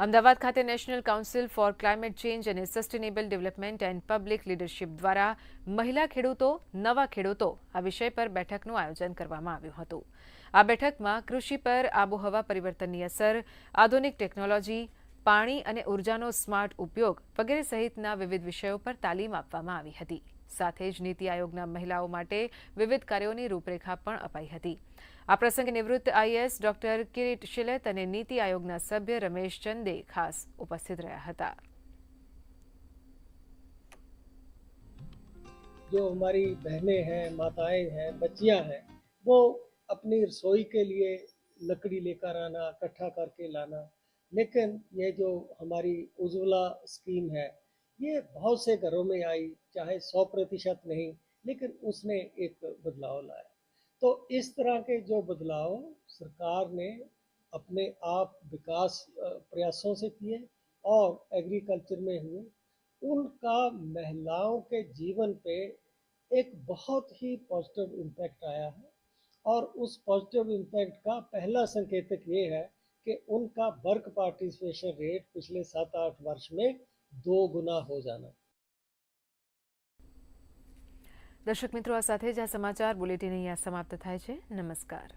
અમદાવાદ ખાતે national council for climate change અને sustainable development and public leadership દ્વારા મહિલા ખેડૂતો નવા ખેડૂતો આ વિષય પર બેઠકનું આયોજન કરવામાં આવ્યું હતું। આ બેઠકમાં કૃષિ પર આબોહવા પરિવર્તનની અસર, આધુનિક ટેકનોલોજી, પાણી અને ઉર્જાનો સ્માર્ટ ઉપયોગ વગેરે સહિતના વિવિધ વિષયો પર તાલીમ આપવામાં આવી હતી। સાથે જ નીતિ આયોગના મહિલાઓ માટે વિવિધ કાર્યોની રૂપરેખા પણ અપાઈ હતી। આ પ્રસંગે નિવૃત્ત આઈએએસ ડોક્ટર કિરીટ શિલેત અને નીતિ આયોગના સભ્ય રમેશ ચંદે ખાસ ઉપસ્થિત રહ્યા હતા। जो हमारी बहनें हैं, माताएं हैं, बच्चियां हैं, वो अपनी रसोई के लिए लकड़ी लेकर आना, इकट्ठा करके लाना। लेकिन ये जो हमारी उज्ज्वला स्कीम है, ये बहुत से घरों में आई, चाहे 100% नहीं, लेकिन उसने एक बदलाव लाया। तो इस तरह के जो बदलाव सरकार ने अपने आप विकास प्रयासों से किए और एग्रीकल्चर में हुए, उनका महिलाओं के जीवन पे एक बहुत ही पॉजिटिव इम्पैक्ट आया है। और उस पॉजिटिव इम्पैक्ट का पहला संकेतक ये है कि उनका वर्क पार्टिसिपेशन रेट पिछले 7-8 वर्ष में 2 गुना हो जाना। दर्शक मित्रों, आ साथे ज आ समाचार बुलेटिन अहींया समाप्त थाय छे। नमस्कार।